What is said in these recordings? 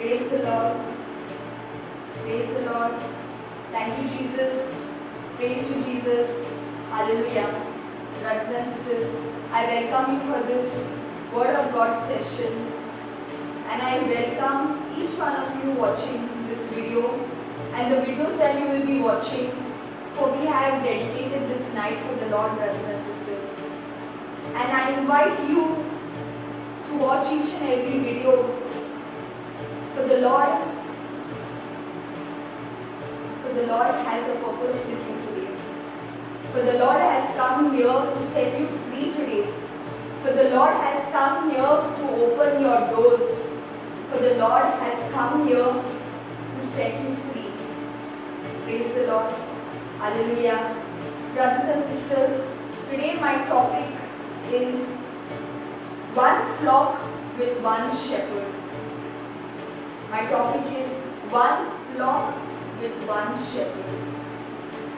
Praise the Lord. Praise the Lord. Thank you, Jesus. Praise you, Jesus. Hallelujah. Brothers and sisters, I welcome you for this Word of God session. And I welcome each one of you watching this video and the videos that you will be watching, for we have dedicated this night for the Lord, brothers and sisters. And I invite you to watch each and every video for the Lord has a purpose with you today. For the Lord has come here to set you free today. For the Lord has come here to open your doors. For the Lord has come here to set you free. Praise the Lord. Hallelujah. Brothers and sisters, today my topic is one flock with one shepherd. My topic is one flock with one shepherd.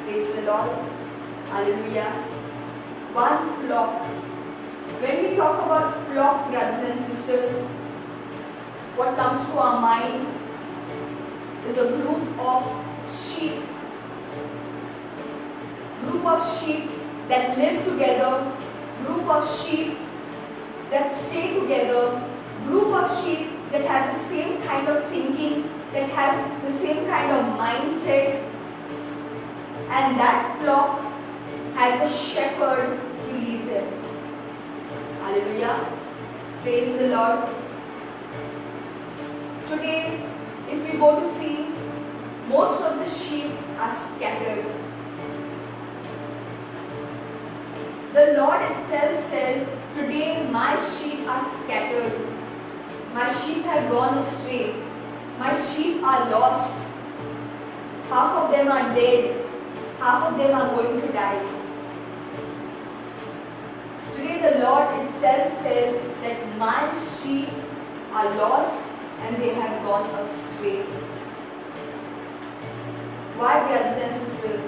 Praise the Lord. Hallelujah. One flock. When we talk about flock, brothers and sisters, what comes to our mind is a group of sheep. Group of sheep that live together. Group of sheep that stay together. Group of sheep that have the same kind of thinking, that have the same kind of mindset, and that flock has a shepherd to lead them. Hallelujah. Praise the Lord. Today, if we go to see, most of the sheep are scattered. The Lord itself says, today my sheep are scattered. My sheep have gone astray. My sheep are lost. Half of them are dead. Half of them are going to die. Today the Lord itself says that my sheep are lost and they have gone astray. Why, brothers and sisters?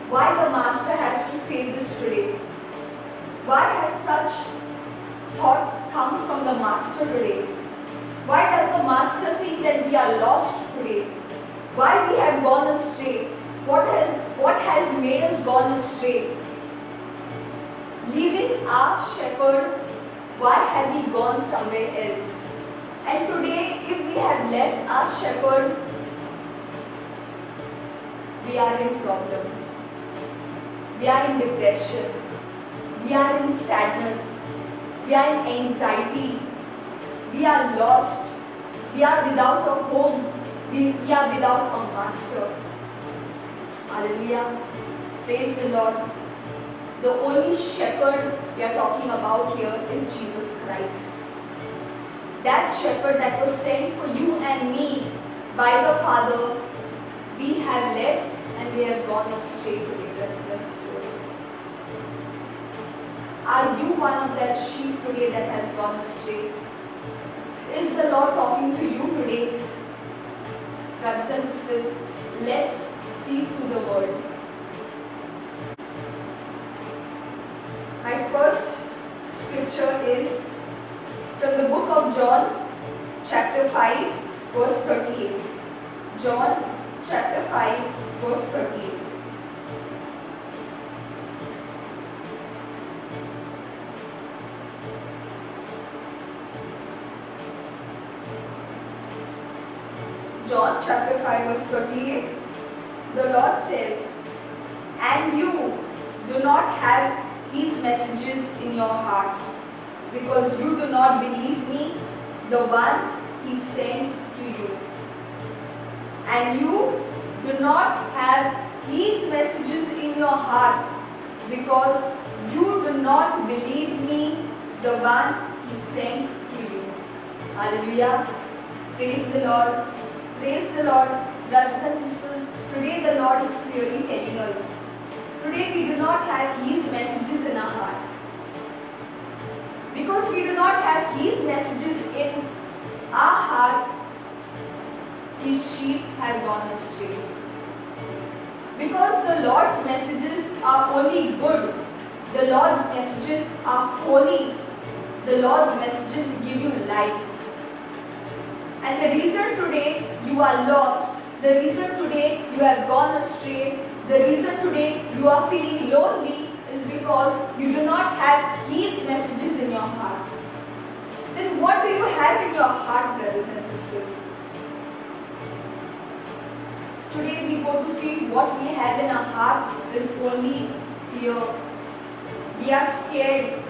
Why the Master has to say this today? Why has such thoughts come from the Master today? Why does the Master think that we are lost today? Why we have gone astray? What has made us gone astray? Leaving our shepherd, why have we gone somewhere else? And today, if we have left our shepherd, we are in problem. We are in depression. We are in sadness. We are in anxiety. We are lost. We are without a home. We are without a master. Hallelujah. Praise the Lord. The only shepherd we are talking about here is Jesus Christ. That shepherd that was sent for you and me by the Father, we have left and we have gone astray today, brothers and sisters. Are you one of that sheep today that has gone astray? Is the Lord talking to you today? Brothers and sisters, let's see through the word. My first scripture is from the book of John, chapter 5, verse 38. John, chapter 5, verse 38. John chapter 5 verse 38, the Lord says, and you do not have these messages in your heart, because you do not believe me, the one he sent to you. And you do not have these messages in your heart, because you do not believe me, the one he sent to you. Hallelujah. Praise the Lord. Praise the Lord. Brothers and sisters, today the Lord is clearly telling us, today we do not have His messages in our heart. Because we do not have His messages in our heart, His sheep have gone astray. Because the Lord's messages are only good, the Lord's messages are holy, the Lord's messages give you life. And the reason today you are lost, the reason today you have gone astray, the reason today you are feeling lonely is because you do not have His messages in your heart. Then what do you have in your heart, brothers and sisters? Today we go to see what we have in our heart is only fear. We are scared.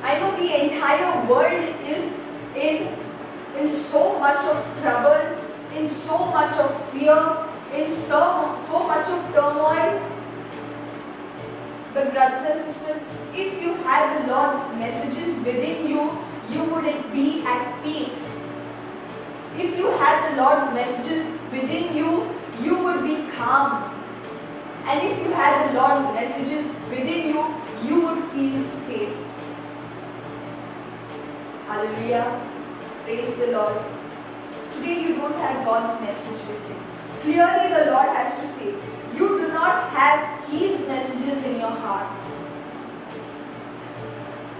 I know the entire world is in so much of trouble, in so much of fear, in so much of turmoil. But brothers and sisters, if you had the Lord's messages within you, you wouldn't be at peace. If you had the Lord's messages within you, you would be calm. And if you had the Lord's messages within you, you would feel safe. Hallelujah. Praise the Lord. Today you don't have God's message with you. Clearly the Lord has to say, you do not have His messages in your heart.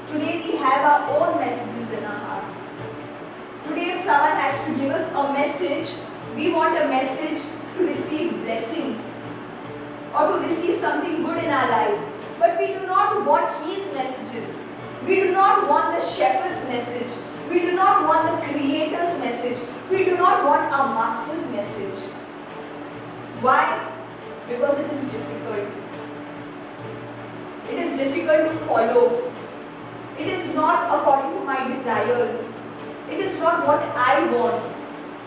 Today we have our own messages in our heart. Today if someone has to give us a message, we want a message to receive blessings or to receive something good in our life. But we do not want His messages. We do not want the shepherd's message. We do not want the Creator's message. We do not want our Master's message. Why? Because it is difficult. It is difficult to follow. It is not according to my desires. It is not what I want.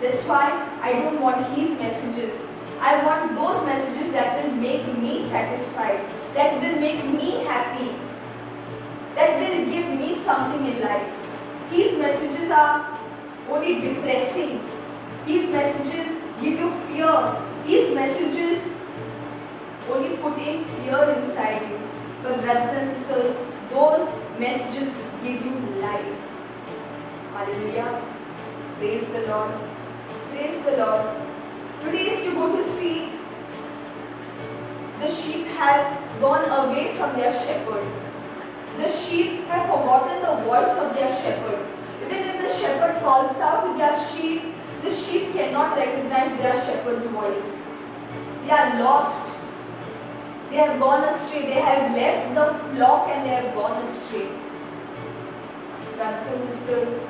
That's why I don't want His messages. I want those messages that will make me satisfied, that will make me happy, that will give me something in life. His messages are only depressing. His messages give you fear. His messages only put in fear inside you. But brothers and sisters, those messages give you life. Hallelujah. Praise the Lord. Praise the Lord. Today if you go to see, the sheep have gone away from their shepherd. The sheep have forgotten the voice of their shepherd. Even if the shepherd calls out to their sheep, the sheep cannot recognize their shepherd's voice. They are lost. They have gone astray. They have left the flock and they have gone astray. Brothers and sisters,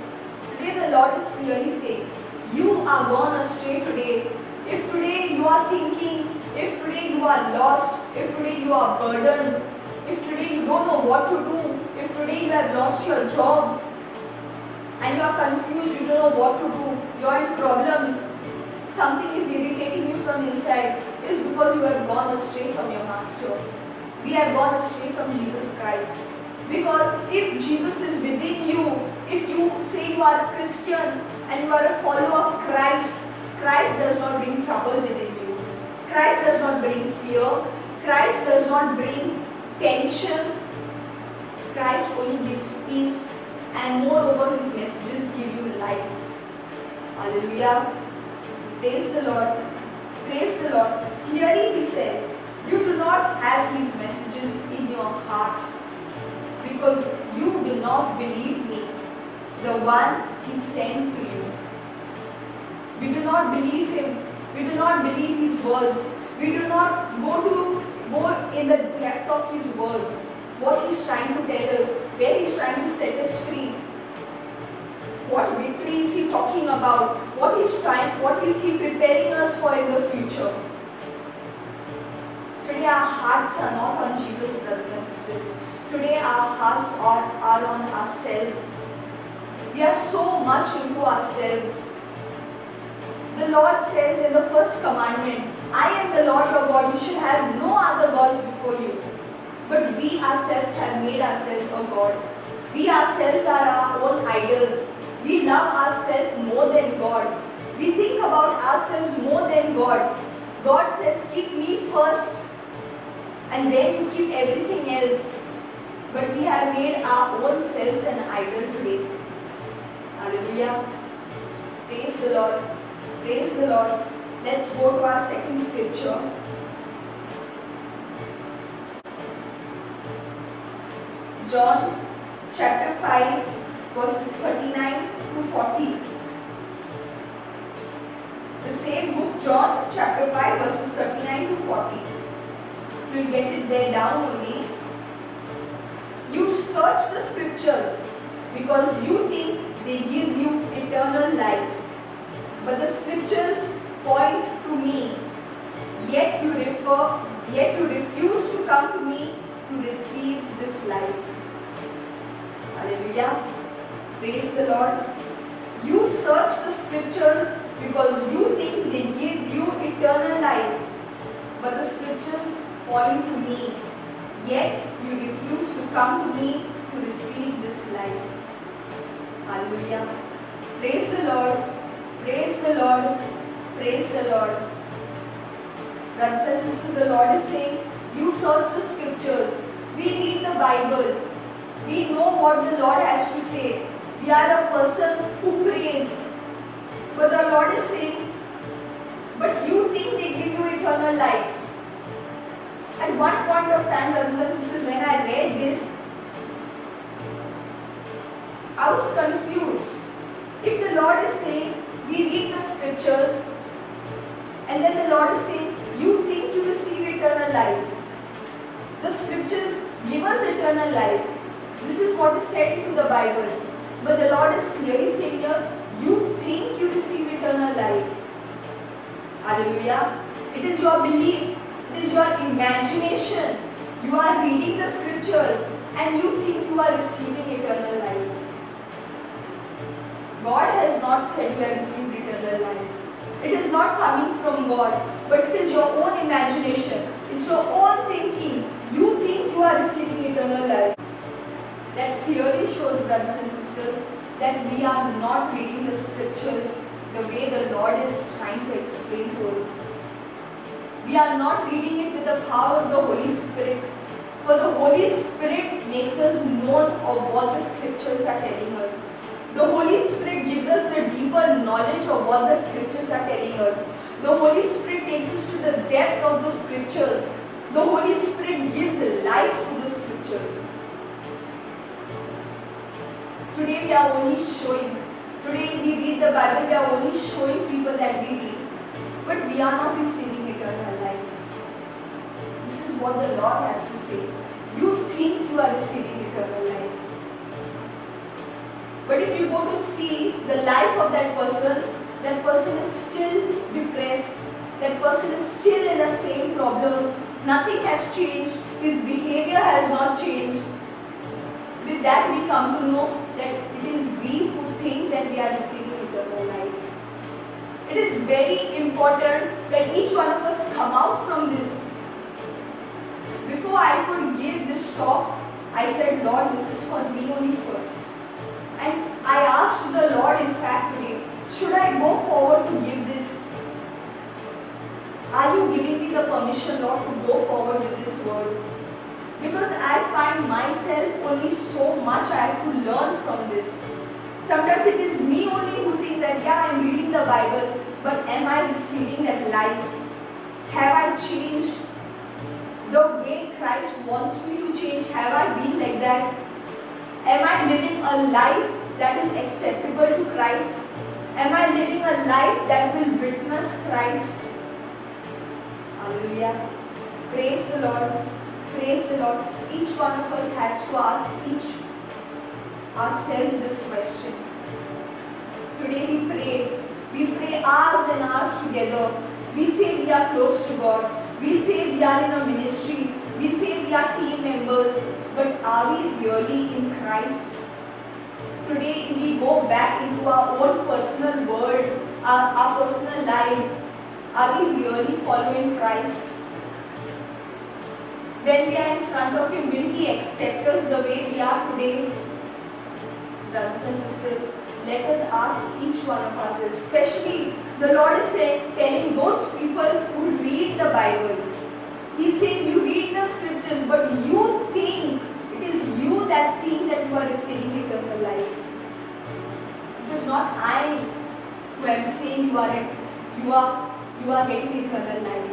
today the Lord is clearly saying, you are gone astray today. If today you are thinking, if today you are lost, if today you are burdened, if today you don't know what to do, if today you have lost your job and you are confused, you don't know what to do, you are in problems, something is irritating you from inside, is because you have gone astray from your Master. We have gone astray from Jesus Christ. Because if Jesus is within you, if you say you are a Christian and you are a follower of Christ, Christ does not bring trouble within you. Christ does not bring fear. Christ does not bring tension. Christ only gives peace, and moreover His messages give you life. Hallelujah. Praise the Lord. Praise the Lord. Clearly He says, you do not have His messages in your heart because you do not believe me, the one He sent to you. We do not believe Him. We do not believe His words. We do not go in the depth of His words, what He's trying to tell us, where He's trying to set us free. What victory is He talking about? What is He preparing us for in the future? Today our hearts are not on Jesus, brothers and sisters. Today our hearts are on ourselves. We are so much into ourselves. The Lord says in the first commandment, I am the Lord your God, you shall have no other gods before you. But we ourselves have made ourselves a God. We ourselves are our own idols. We love ourselves more than God. We think about ourselves more than God. God says, keep me first, and then you keep everything else. But we have made our own selves an idol today. Hallelujah. Praise the Lord. Praise the Lord. Let's go to our second scripture. John chapter 5 verses 39 to 40. The same book, John chapter 5 verses 39 to 40. You will get it there down only. You search the scriptures because you think they give you eternal life. But the scriptures point to me. Yet you refuse to come to me to receive this life. Hallelujah. Praise the Lord. You search the scriptures because you think they give you eternal life. But the scriptures point to me. Yet you refuse to come to me to receive this life. Hallelujah. Praise the Lord. Praise the Lord. Praise the Lord. Brothers and sisters, the Lord is saying, you search the scriptures. We read the Bible. We know what the Lord has to say. We are a person who prays. But the Lord is saying, but you think they give you eternal life. At one point of time, brothers and sisters, when I read this, I was confused. If the Lord is saying, we read the scriptures, and then the Lord is saying, you think you receive eternal life. The scriptures give us eternal life. This is what is said into the Bible. But the Lord is clearly saying here, you think you receive eternal life. Hallelujah. It is your belief. It is your imagination. You are reading the scriptures and you think you are receiving eternal life. God has not said you have received eternal life. It is not coming from God, but it is your own imagination. It's your own thinking. You think you are receiving eternal life. That clearly shows, brothers and sisters, that we are not reading the scriptures the way the Lord is trying to explain to us. We are not reading it with the power of the Holy Spirit. For the Holy Spirit makes us known of what the scriptures are telling us. The Holy Spirit gives us the deeper knowledge of what the scriptures are telling us. The Holy Spirit takes us to the depth of the scriptures. The Holy Spirit gives life to the scriptures. Today we are only showing. Today we read the Bible, we are only showing people that we read. But we are not receiving eternal life. This is what the Lord has to say. You think you are receiving eternal life. But if you go to see the life of that person is still depressed. That person is still in the same problem. Nothing has changed. His behavior has not changed. With that we come to know that it is we who think that we are receiving eternal life. It is very important that each one of us come out from this. Before I could give this talk, I said, Lord, this is for me only first. And I asked the Lord, in fact, today, should I go forward to give this? Are you giving me the permission, Lord, to go forward with this word? Because I find myself only so much I have to learn from this. Sometimes it is me only who thinks that, yeah, I am reading the Bible, but am I receiving that life? Have I changed the way Christ wants me to change? Have I been like that? Am I living a life that is acceptable to Christ? Am I living a life that will witness Christ? Hallelujah. Praise the Lord. Praise the Lord. Each one of us has to ask ourselves this question. Today we pray. We pray hours and hours together. We say we are close to God. We say we are in a ministry. We say we are team members. But are we really in Christ? Today we go back into our own personal world, our personal lives. Are we really following Christ? When we are in front of Him, will He accept us the way we are today? Brothers and sisters, let us ask each one of us, especially the Lord is telling those people who read the Bible. He's saying you read the scriptures, but you think, it is you that think that you are receiving eternal life. It is not I who am saying you are getting eternal life.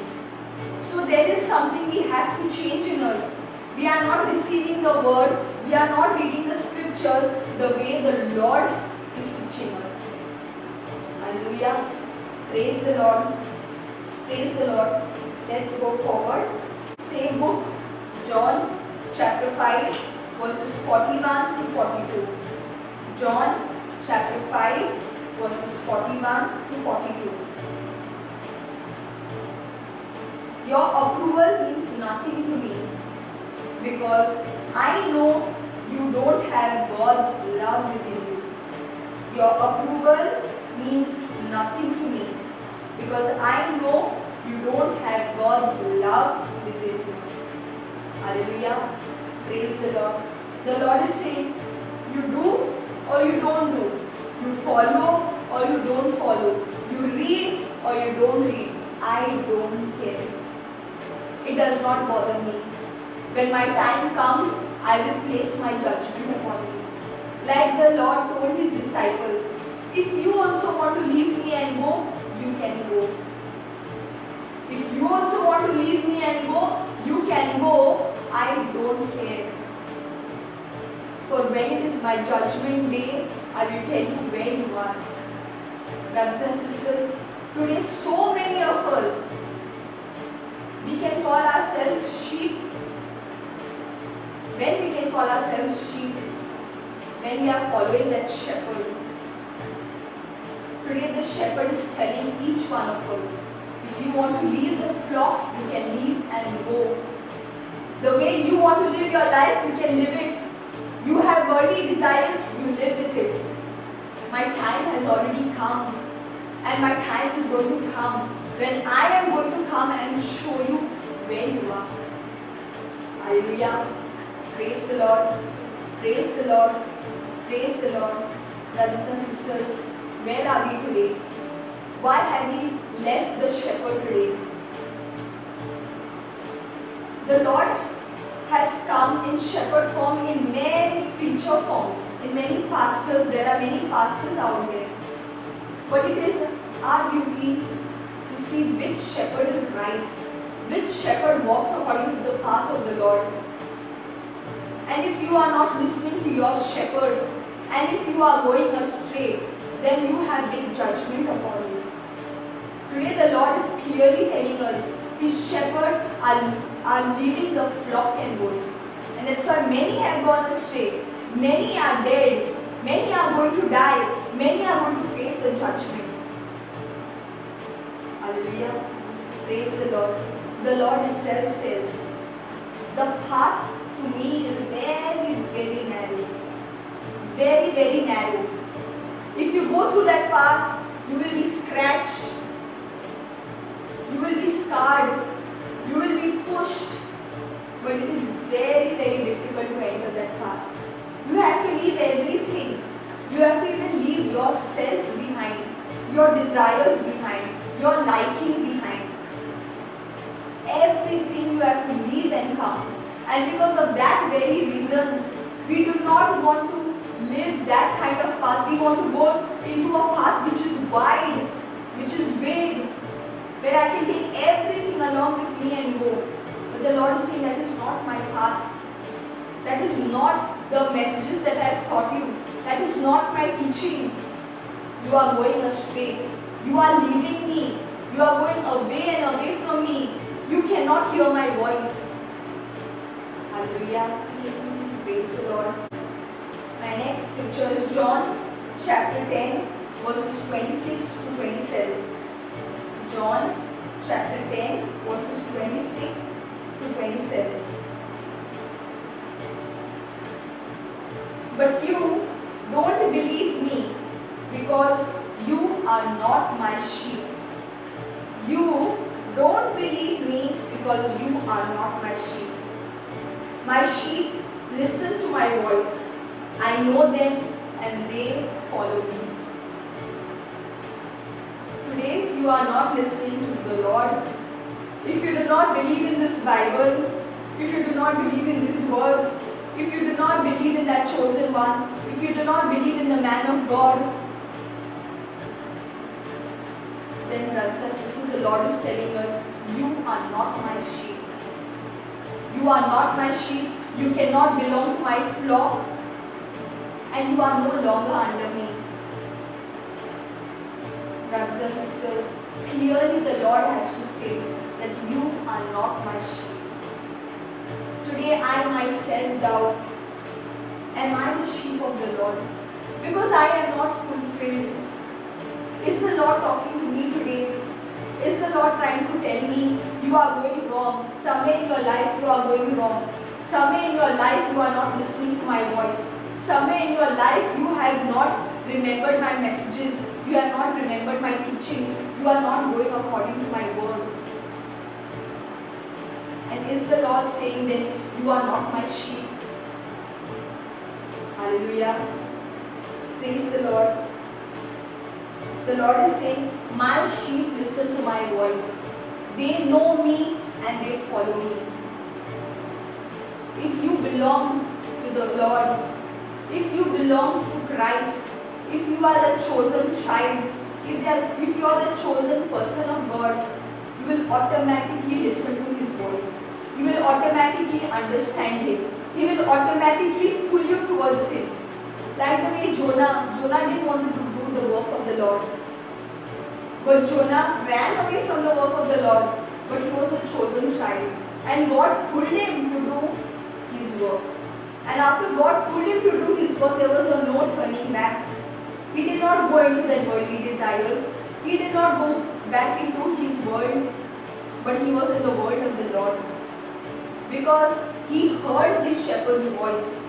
So there is something we have to change in us. We are not receiving the word, we are not reading the scriptures the way the Lord is teaching us. Hallelujah. Praise the Lord. Praise the Lord. Let's go forward. Same book, John chapter 5, verses 41 to 42. John chapter 5, verses 41 to 42. Your approval means nothing to me because I know you don't have God's love within you. Your approval means nothing to me because I know you don't have God's love within you. Hallelujah. Praise the Lord. The Lord is saying, you do or you don't do. You follow or you don't follow. You read or you don't read. I don't care. It does not bother me. When my time comes, I will place my judgment upon you. Like the Lord told his disciples, if you also want to leave me and go, you can go. If you also want to leave me and go, you can go. I don't care. For when it is my judgment day, I will tell you where you are. Brothers and sisters, today so many of us, we can call ourselves sheep. When we can call ourselves sheep? When we are following that shepherd. Today the shepherd is telling each one of us, if you want to leave the flock, you can leave and go. The way you want to live your life, you can live it. You have worldly desires, you live with it. My time has already come, and my time is going to come when I am going to come and show you where you are. Hallelujah. Praise the Lord. Praise the Lord. Praise the Lord. Brothers and sisters, where are we today? Why have we left the shepherd today? The Lord has come in shepherd form, in many preacher forms, in many pastors. There are many pastors out there. But it is our duty to see which shepherd is right, which shepherd walks according to the path of the Lord. And if you are not listening to your shepherd, and if you are going astray, then you have big judgment upon you. Today the Lord is clearly telling us, his shepherds are leaving the flock and going. And that's why many have gone astray. Many are dead. Many are going to die. Many are going to face the judgment. Hallelujah. Praise the Lord. The Lord himself says, the path to me is very, very narrow. Very, very narrow. If you go through that path, you will be scratched. You will be scarred. You will be pushed. But it is very, very difficult to enter that path. You have to leave everything. You have to even leave yourself behind, your desires behind, your liking behind. Everything you have to leave and come. And because of that very reason, we do not want to live that kind of path. We want to go into a path which is wide, which is big, where I can take everything along with me and go. But the Lord is saying, that is not my path. That is not the messages that I have taught you. That is not my teaching. You are going astray. You are leaving me. You are going away and away from me. You cannot hear my voice. Hallelujah. Praise the Lord. My next scripture is John chapter 10, verses 26 to 27. John chapter 10, verses 26 to 27. But you don't believe me because you are not my sheep. You don't believe me because you are not my sheep. My sheep listen to my voice. I know them and they follow me. Today, if you are not listening to the Lord, if you do not believe in this Bible, if you do not believe in these words, if you do not believe in that chosen one, if you do not believe in the man of God, then brothers and sisters, the Lord is telling us, you are not my sheep. You are not my sheep. You cannot belong to my flock. And you are no longer under me. Brothers and sisters, clearly the Lord has to say that you are not my sheep. Today I myself doubt, am I the sheep of the Lord? Because I am not fulfilled. Is the Lord talking to me today? Is the Lord trying to tell me you are going wrong? Somewhere in your life you are going wrong. Somewhere in your life you are not listening to my voice. Somewhere in your life you have not remembered my messages. You have not remembered my teachings. You are not going according to my word. And is the Lord saying then you are not my sheep? Hallelujah. Praise the Lord. The Lord is saying, my sheep listen to my voice. They know me and they follow me. If you belong to the Lord, if you belong to Christ, if you are the chosen child, if you are the chosen person of God, you will automatically listen to His voice. You will automatically understand Him. He will automatically pull you towards Him. Like the way Jonah didn't want to do the work of the Lord. But Jonah ran away from the work of the Lord, but he was a chosen child. And God pulled him to do His work. And after God pulled him to do His work, there was no turning back. He did not go into the worldly desires. He did not go back into his world, but he was in the world of the Lord. Because he heard his shepherd's voice.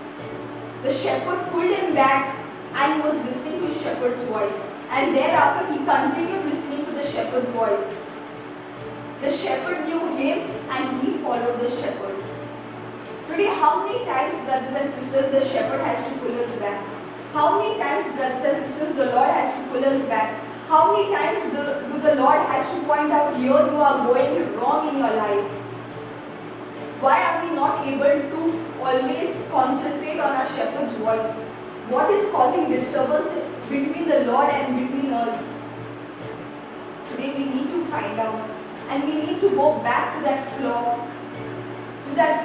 The shepherd pulled him back and he was listening to his shepherd's voice. And thereafter he continued listening to the shepherd's voice. The shepherd knew him and he followed the shepherd. Today, how many times, brothers and sisters, the shepherd has to pull us back? How many times, brothers and sisters, the Lord has to pull us back? How many times the Lord has to point out, here you are going wrong in your life? Why are we not able to always concentrate on our shepherd's voice? What is causing disturbance between the Lord and between us? Today we need to find out, and we need to go back to that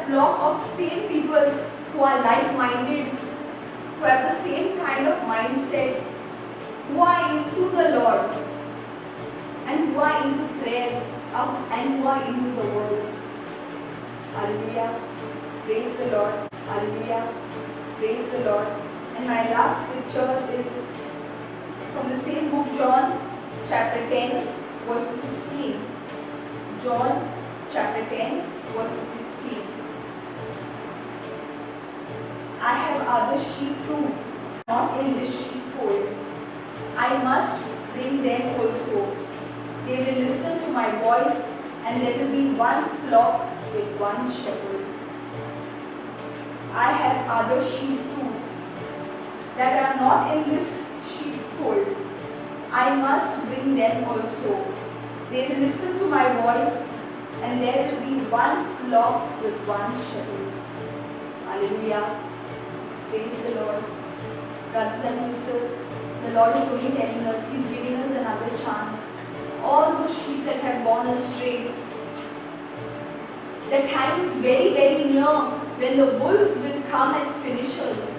flock of same people who are like-minded, who have the same kind of mindset, who are into the Lord, and who are into prayers, and who are into the word. Hallelujah. Praise the Lord. Hallelujah. Praise the Lord. And my last scripture is from the same book, John chapter 10, verse 16. John chapter 10, verse 16. I have other sheep too, not in this sheepfold. I must bring them also. They will listen to my voice, and there will be one flock with one shepherd. I have other sheep too, that are not in this sheepfold. I must bring them also. They will listen to my voice, and there will be one flock with one shepherd. Hallelujah. Praise the Lord. Brothers and sisters, the Lord is only telling us, He's giving us another chance. All those sheep that have gone astray, the time is very, very near when the wolves will come and finish us.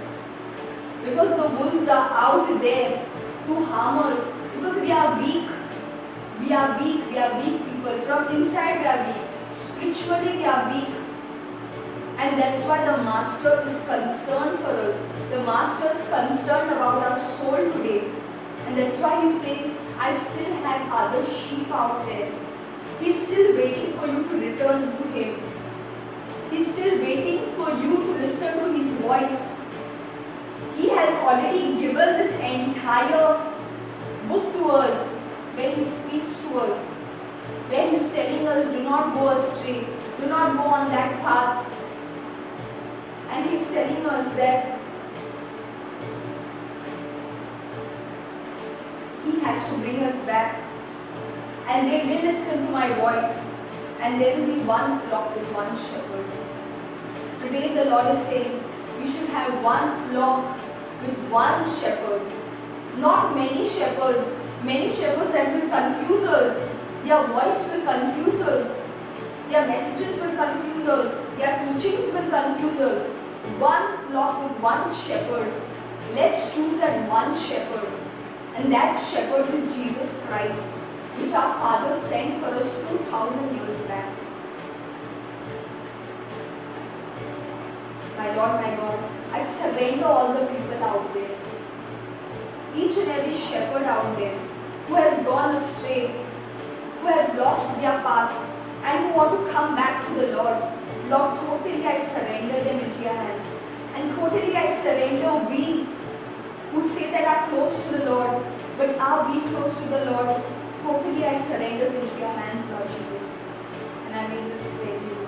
Because the wolves are out there to harm us. Because we are weak. We are weak. We are weak people. From inside we are weak. Spiritually we are weak. And that's why the Master is concerned for us. The Master is concerned about our soul today. And that's why He's saying, I still have other sheep out there. He's still waiting for you to return to Him. He's still waiting for you to listen to His voice. He has already given this entire book to us, where He speaks to us, where He's telling us, do not go astray, do not go on that path. And He's telling us that He has to bring us back. And they will listen to my voice. And there will be one flock with one shepherd. Today the Lord is saying, we should have one flock with one shepherd. Not many shepherds. Many shepherds that will confuse us. Their voice will confuse us. Their messages will confuse us. Their teachings will confuse us. One flock with one shepherd. Let's choose that one shepherd. And that shepherd is Jesus Christ. which our Father sent for us 2000 years back. My Lord, my God, I surrender all the people out there, each and every shepherd out there who has gone astray, who has lost their path, and who want to come back to the Lord. Lord, totally I surrender them into your hands. And totally I surrender we who say that are close to the Lord, but are we close to the Lord? Totally I surrender into your hands, Lord Jesus. And I make this prayer, Jesus.